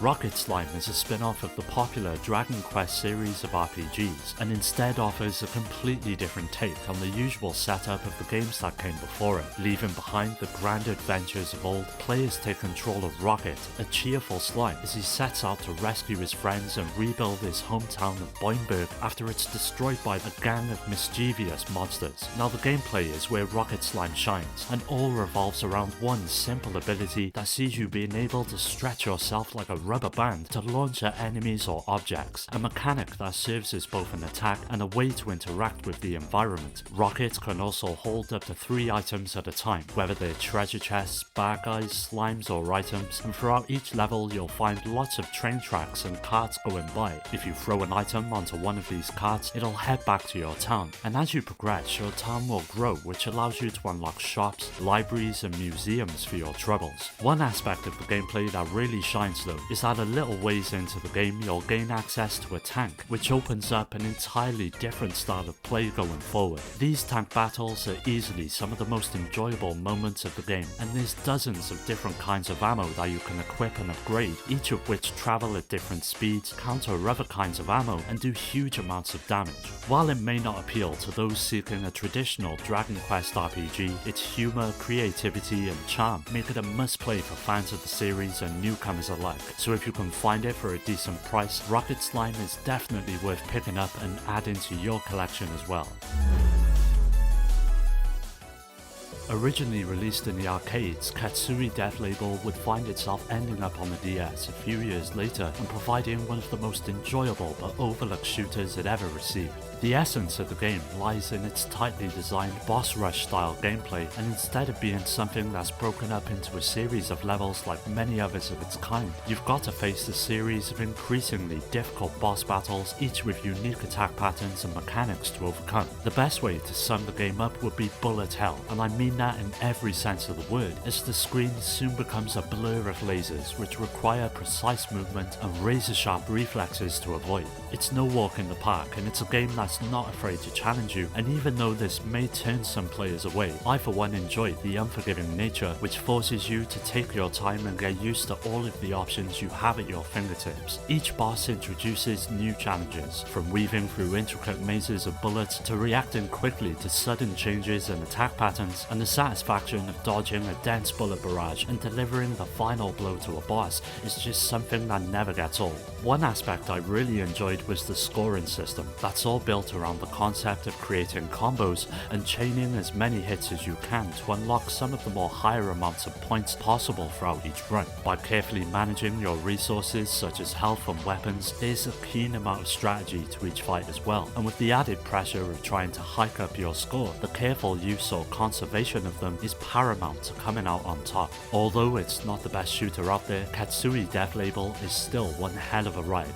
Rocket Slime is a spin-off of the popular Dragon Quest series of RPGs, and instead offers a completely different take on the usual setup of the games that came before it. Leaving behind the grand adventures of old, players take control of Rocket, a cheerful slime, as he sets out to rescue his friends and rebuild his hometown of Boimberg after it's destroyed by a gang of mischievous monsters. Now the gameplay is where Rocket Slime shines, and all revolves around one simple ability that sees you being able to stretch yourself like a rubber band to launch at enemies or objects, a mechanic that serves as both an attack and a way to interact with the environment. Rocket can also hold up to 3 items at a time, whether they're treasure chests, bad guys, slimes or items, and throughout each level you'll find lots of train tracks and carts going by. If you throw an item onto one of these carts, it'll head back to your town, and as you progress, your town will grow, which allows you to unlock shops, libraries and museums for your troubles. One aspect of the gameplay that really shines though is that a little ways into the game you'll gain access to a tank, which opens up an entirely different style of play going forward. These tank battles are easily some of the most enjoyable moments of the game, and there's dozens of different kinds of ammo that you can equip and upgrade, each of which travel at different speeds, counter other kinds of ammo, and do huge amounts of damage. While it may not appeal to those seeking a traditional Dragon Quest RPG, its humour, creativity and charm make it a must-play for fans of the series and newcomers alike, so if you can find it for a decent price, Rocket Slime is definitely worth picking up and adding to your collection as well. Originally released in the arcades, Katsuri Death Label would find itself ending up on the DS a few years later and providing one of the most enjoyable but overlooked shooters it ever received. The essence of the game lies in its tightly designed boss rush style gameplay, and instead of being something that's broken up into a series of levels like many others of its kind, you've got to face a series of increasingly difficult boss battles, each with unique attack patterns and mechanics to overcome. The best way to sum the game up would be bullet hell, and I mean that in every sense of the word, as the screen soon becomes a blur of lasers which require precise movement and razor sharp reflexes to avoid. It's no walk in the park, and it's a game that's not afraid to challenge you, and even though this may turn some players away, I for one enjoy the unforgiving nature which forces you to take your time and get used to all of the options you have at your fingertips. Each boss introduces new challenges, from weaving through intricate mazes of bullets to reacting quickly to sudden changes in attack patterns, and the satisfaction of dodging a dense bullet barrage and delivering the final blow to a boss is just something that never gets old. One aspect I really enjoyed was the scoring system. That's all built around the concept of creating combos and chaining as many hits as you can to unlock some of the more higher amounts of points possible throughout each run. By carefully managing your resources such as health and weapons, there's a keen amount of strategy to each fight as well, and with the added pressure of trying to hike up your score, the careful use or conservation of them is paramount to coming out on top. Although it's not the best shooter out there, Katsuri Death Label is still one hell of a ride.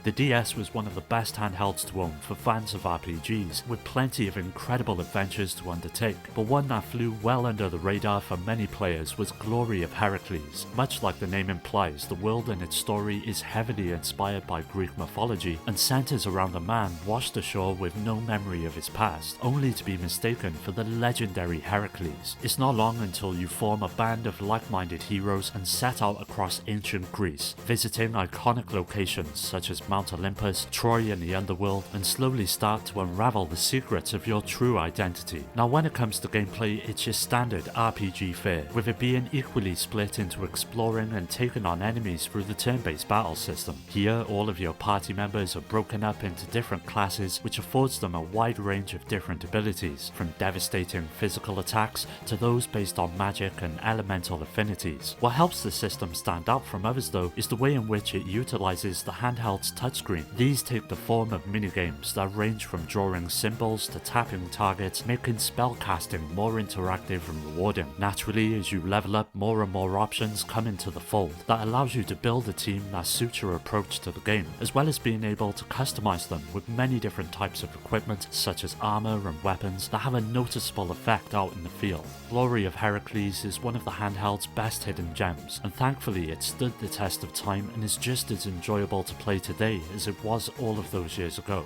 The DS was one of the best handhelds to own for fans of RPGs, with plenty of incredible adventures to undertake, but one that flew well under the radar for many players was Glory of Heracles. Much like the name implies, the world and its story is heavily inspired by Greek mythology and centers around a man washed ashore with no memory of his past, only to be mistaken for the legendary Heracles. It's not long until you form a band of like-minded heroes and set out across ancient Greece, visiting iconic locations such as Mount Olympus, Troy and the underworld, and slowly start to unravel the secrets of your true identity. Now when it comes to gameplay, it's your standard RPG fare, with it being equally split into exploring and taking on enemies through the turn-based battle system. Here, all of your party members are broken up into different classes, which affords them a wide range of different abilities, from devastating physical attacks to those based on magic and elemental affinities. What helps the system stand out from others though is the way in which it utilizes the handheld's touchscreen. These take the form of minigames that range from drawing symbols to tapping targets, making spellcasting more interactive and rewarding. Naturally, as you level up, more and more options come into the fold that allows you to build a team that suits your approach to the game, as well as being able to customize them with many different types of equipment such as armor and weapons that have a noticeable effect out in the field. Glory of Heracles is one of the handheld's best hidden gems, and thankfully it stood the test of time and is just as enjoyable to play today as it was all of those years ago.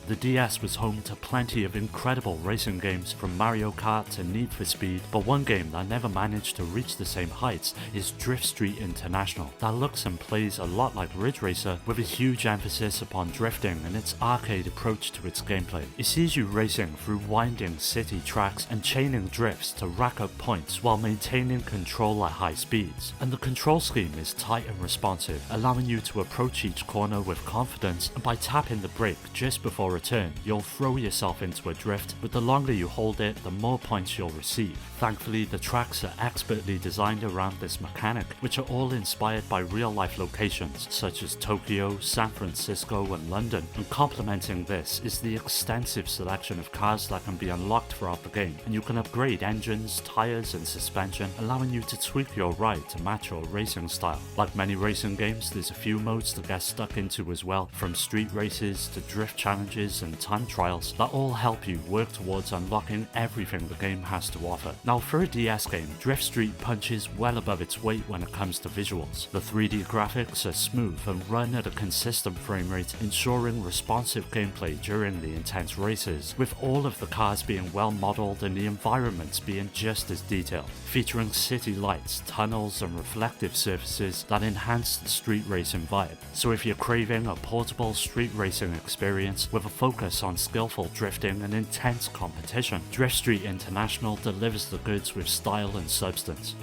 The DS was home to plenty of incredible racing games from Mario Kart to Need for Speed, but one game that never managed to reach the same heights is Drift Street International, that looks and plays a lot like Ridge Racer with a huge emphasis upon drifting and its arcade approach to its gameplay. It sees you racing through winding city tracks and chaining drifts to rack up points while maintaining control at high speeds, and the control scheme is tight and responsive, allowing you to approach each corner with confidence, and by tapping the brake just before a turn, you'll throw yourself into a drift, but the longer you hold it, the more points you'll receive. Thankfully, the tracks are expertly designed around this mechanic, which are all inspired by real-life locations such as Tokyo, San Francisco and London, and complementing this is the extensive selection of cars that can be unlocked throughout the game, and you can upgrade engines, tyres and suspension, allowing you to tweak your ride to match your racing style. Like many racing games, there's a few modes to get stuck into as well, from street races to drift challenges and time trials that all help you work towards unlocking everything the game has to offer. Now, for a DS game, Drift Street punches well above its weight when it comes to visuals. The 3D graphics are smooth and run at a consistent frame rate, ensuring responsive gameplay during the intense races, with all of the cars being well modelled and the environments being just as detailed, featuring city lights, tunnels and reflective surfaces that enhance the street racing vibe. So if you're craving a portable street racing experience with a focus on skillful drifting and intense competition, Drift Street International delivers the goods with style and substance.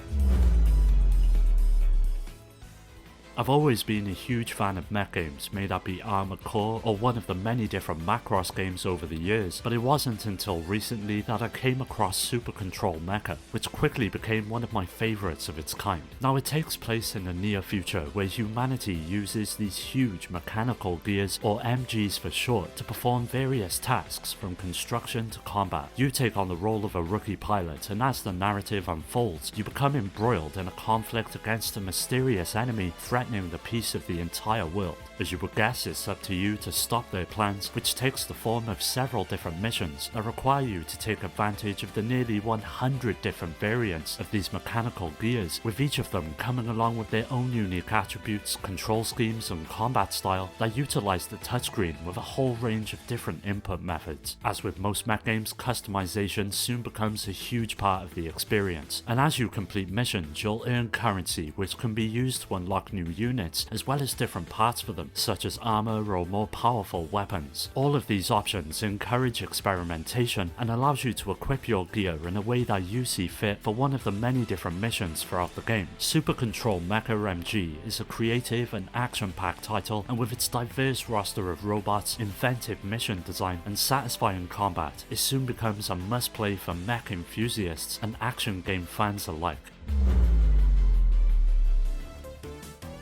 I've always been a huge fan of mech games, may that be Armored Core or one of the many different Macross games over the years, but it wasn't until recently that I came across Super Control Mecha, which quickly became one of my favourites of its kind. Now, it takes place in the near future where humanity uses these huge mechanical gears, or MGs for short, to perform various tasks from construction to combat. You take on the role of a rookie pilot, and as the narrative unfolds, you become embroiled in a conflict against a mysterious enemy threatening the peace of the entire world. As you would guess, it's up to you to stop their plans, which takes the form of several different missions that require you to take advantage of the nearly 100 different variants of these mechanical gears, with each of them coming along with their own unique attributes, control schemes and combat style that utilize the touchscreen with a whole range of different input methods. As with most mech games, customization soon becomes a huge part of the experience, and as you complete missions, you'll earn currency which can be used to unlock new units, as well as different parts for them, such as armor or more powerful weapons. All of these options encourage experimentation and allows you to equip your gear in a way that you see fit for one of the many different missions throughout the game. Super Control Mecha MG is a creative and action-packed title, and with its diverse roster of robots, inventive mission design and satisfying combat, it soon becomes a must-play for mech enthusiasts and action game fans alike.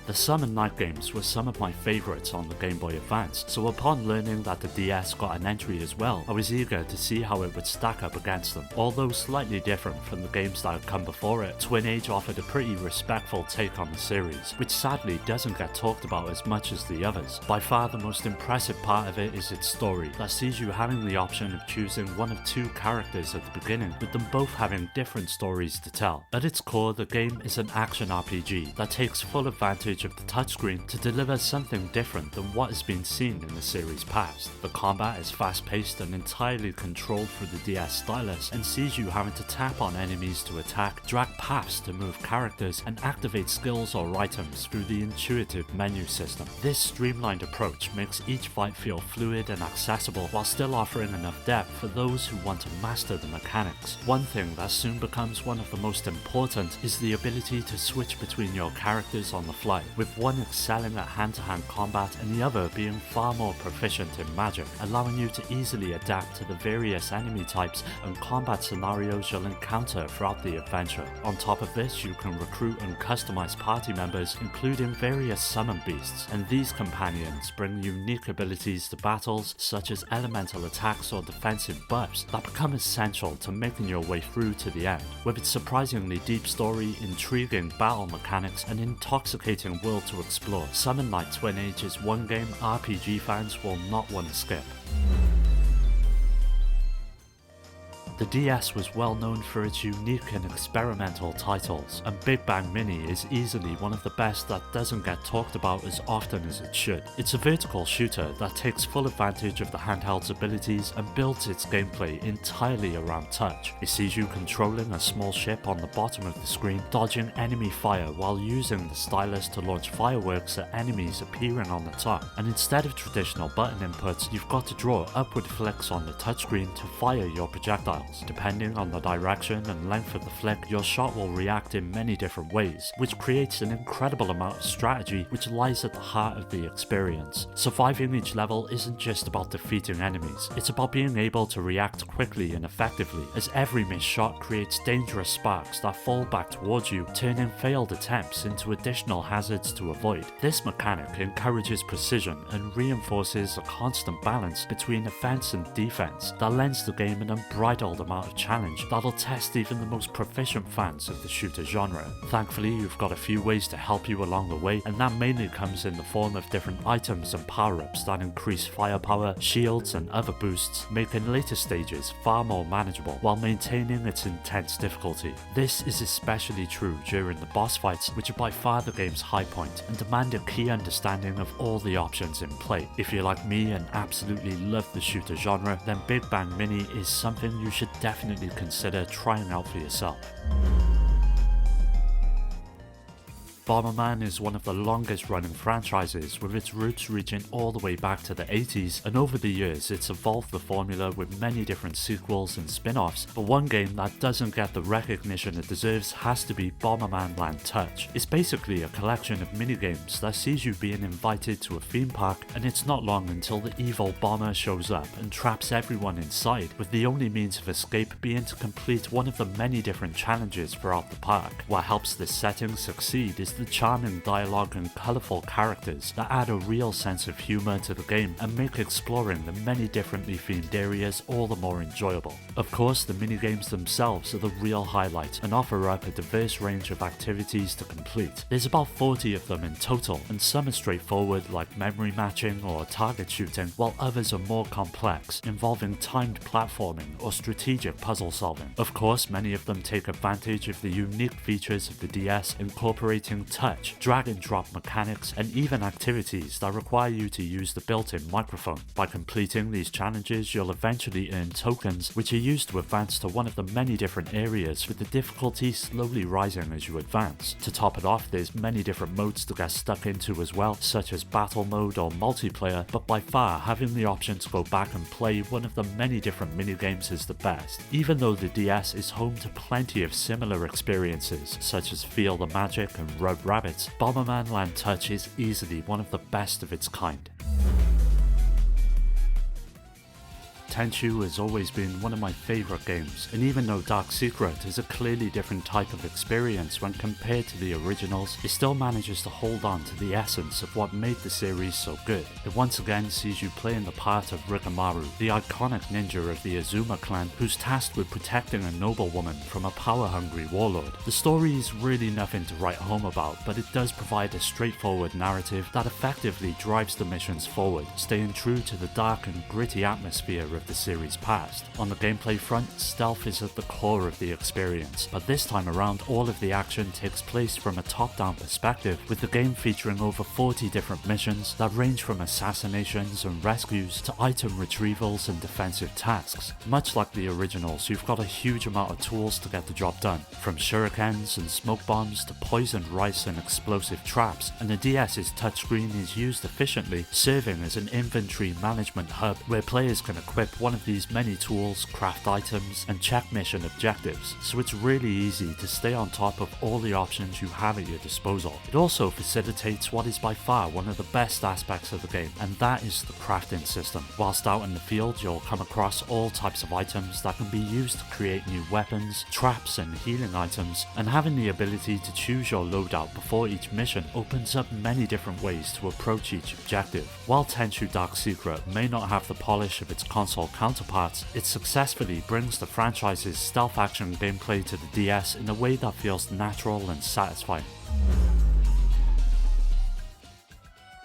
The Sun and Night games were some of my favourites on the Game Boy Advance, so upon learning that the DS got an entry as well, I was eager to see how it would stack up against them. Although slightly different from the games that had come before it, Twin Age offered a pretty respectful take on the series, which sadly doesn't get talked about as much as the others. By far the most impressive part of it is its story, that sees you having the option of choosing one of two characters at the beginning, with them both having different stories to tell. At its core, the game is an action RPG that takes full advantage of the touchscreen to deliver something different than what has been seen in the series past. The combat is fast-paced and entirely controlled through the DS stylus, and sees you having to tap on enemies to attack, drag paths to move characters, and activate skills or items through the intuitive menu system. This streamlined approach makes each fight feel fluid and accessible, while still offering enough depth for those who want to master the mechanics. One thing that soon becomes one of the most important is the ability to switch between your characters on the fly, with one excelling at hand-to-hand combat and the other being far more proficient in magic, allowing you to easily adapt to the various enemy types and combat scenarios you'll encounter throughout the adventure. On top of this, you can recruit and customize party members, including various summon beasts, and these companions bring unique abilities to battles, such as elemental attacks or defensive buffs that become essential to making your way through to the end. With its surprisingly deep story, intriguing battle mechanics, and intoxicating world to explore, Sun and Night Twin Age is one game RPG fans will not want to skip. The DS was well known for its unique and experimental titles, and Big Bang Mini is easily one of the best that doesn't get talked about as often as it should. It's a vertical shooter that takes full advantage of the handheld's abilities and builds its gameplay entirely around touch. It sees you controlling a small ship on the bottom of the screen, dodging enemy fire while using the stylus to launch fireworks at enemies appearing on the top. And instead of traditional button inputs, you've got to draw upward flicks on the touchscreen to fire your projectiles. Depending on the direction and length of the flick, your shot will react in many different ways, which creates an incredible amount of strategy which lies at the heart of the experience. Surviving each level isn't just about defeating enemies, it's about being able to react quickly and effectively, as every missed shot creates dangerous sparks that fall back towards you, turning failed attempts into additional hazards to avoid. This mechanic encourages precision and reinforces a constant balance between offense and defense that lends the game an unbridled amount of challenge that'll test even the most proficient fans of the shooter genre. Thankfully, you've got a few ways to help you along the way, and that mainly comes in the form of different items and power-ups that increase firepower, shields and other boosts, making later stages far more manageable while maintaining its intense difficulty. This is especially true during the boss fights, which are by far the game's high point and demand a key understanding of all the options in play. If you're like me and absolutely love the shooter genre, then Big Bang Mini is something you should definitely consider trying out for yourself. Bomberman is one of the longest running franchises, with its roots reaching all the way back to the 80s, and over the years it's evolved the formula with many different sequels and spin-offs, but one game that doesn't get the recognition it deserves has to be Bomberman Land Touch. It's basically a collection of minigames that sees you being invited to a theme park, and it's not long until the evil bomber shows up and traps everyone inside, with the only means of escape being to complete one of the many different challenges throughout the park. What helps this setting succeed is the charming dialogue and colourful characters that add a real sense of humour to the game and make exploring the many differently themed areas all the more enjoyable. Of course, the minigames themselves are the real highlight and offer up a diverse range of activities to complete. There's about 40 of them in total, and some are straightforward like memory matching or target shooting, while others are more complex, involving timed platforming or strategic puzzle solving. Of course, many of them take advantage of the unique features of the DS, incorporating touch, drag and drop mechanics, and even activities that require you to use the built-in microphone. By completing these challenges, you'll eventually earn tokens, which are used to advance to one of the many different areas, with the difficulty slowly rising as you advance. To top it off, there's many different modes to get stuck into as well, such as battle mode or multiplayer, but by far having the option to go back and play one of the many different minigames is the best. Even though the DS is home to plenty of similar experiences, such as Feel the Magic and Rub Rabbits, Bomberman Land Touch is easily one of the best of its kind. Tenchu has always been one of my favourite games, and even though Dark Secret is a clearly different type of experience when compared to the originals, it still manages to hold on to the essence of what made the series so good. It once again sees you playing the part of Rikamaru, the iconic ninja of the Azuma clan, who's tasked with protecting a noblewoman from a power-hungry warlord. The story is really nothing to write home about, but it does provide a straightforward narrative that effectively drives the missions forward, staying true to the dark and gritty atmosphere of the series past. On the gameplay front, stealth is at the core of the experience, but this time around all of the action takes place from a top-down perspective, with the game featuring over 40 different missions that range from assassinations and rescues to item retrievals and defensive tasks. Much like the originals, you've got a huge amount of tools to get the job done, from shurikens and smoke bombs to poisoned rice and explosive traps, and the DS's touchscreen is used efficiently, serving as an inventory management hub where players can equip one of these many tools, craft items, and check mission objectives, so it's really easy to stay on top of all the options you have at your disposal. It also facilitates what is by far one of the best aspects of the game, and that is the crafting system. Whilst out in the field, you'll come across all types of items that can be used to create new weapons, traps, and healing items, and having the ability to choose your loadout before each mission opens up many different ways to approach each objective. While Tenchu Dark Secret may not have the polish of its console counterparts, it successfully brings the franchise's stealth action gameplay to the DS in a way that feels natural and satisfying.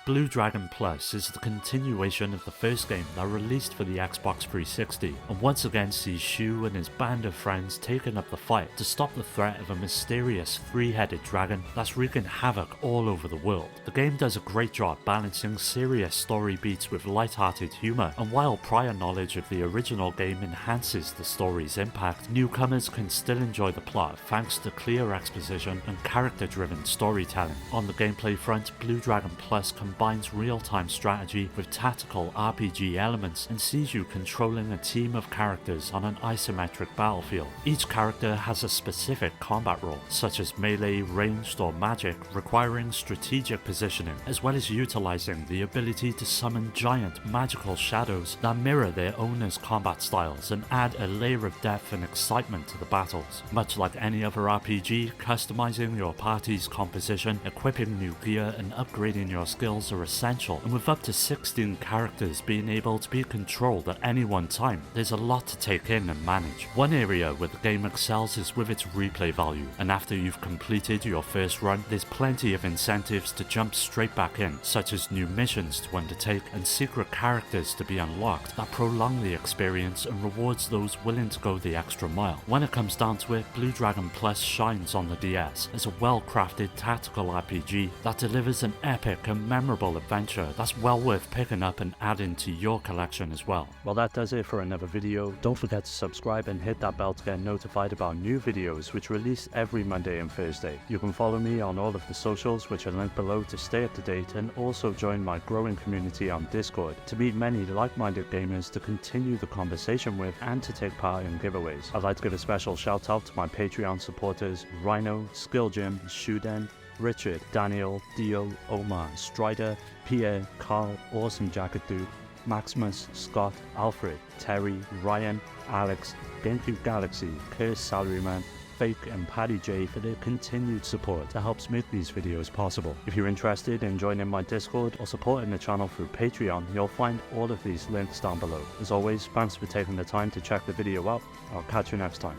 Blue Dragon Plus is the continuation of the first game that released for the Xbox 360, and once again sees Shu and his band of friends taking up the fight to stop the threat of a mysterious three-headed dragon that's wreaking havoc all over the world. The game does a great job balancing serious story beats with light-hearted humour, and while prior knowledge of the original game enhances the story's impact, newcomers can still enjoy the plot thanks to clear exposition and character-driven storytelling. On the gameplay front, Blue Dragon Plus combines real-time strategy with tactical RPG elements and sees you controlling a team of characters on an isometric battlefield. Each character has a specific combat role, such as melee, ranged, or magic, requiring strategic positioning, as well as utilizing the ability to summon giant magical shadows that mirror their owners' combat styles and add a layer of depth and excitement to the battles. Much like any other RPG, customizing your party's composition, equipping new gear, and upgrading your skills are essential, and with up to 16 characters being able to be controlled at any one time, there's a lot to take in and manage. One area where the game excels is with its replay value, and after you've completed your first run, there's plenty of incentives to jump straight back in, such as new missions to undertake and secret characters to be unlocked that prolong the experience and rewards those willing to go the extra mile. When it comes down to it, Blue Dragon Plus shines on the DS as a well-crafted tactical RPG that delivers an epic and memorable adventure that's well worth picking up and adding to your collection as well. Well, that does it for another video. Don't forget to subscribe and hit that bell to get notified about new videos which release every Monday and Thursday. You can follow me on all of the socials which are linked below to stay up to date, and also join my growing community on Discord to meet many like-minded gamers to continue the conversation with and to take part in giveaways. I'd like to give a special shout out to my Patreon supporters Rhino, Skill Jim, Shuden, Richard, Daniel, Dio, Omar, Strider, Pierre, Carl, Awesome Jacket Dude, Maximus, Scott, Alfred, Terry, Ryan, Alex, GameCube Galaxy, Curse Salaryman, Fake, and Paddy J for their continued support that helps make these videos possible. If you're interested in joining my Discord or supporting the channel through Patreon, you'll find all of these links down below. As always, thanks for taking the time to check the video out. I'll catch you next time.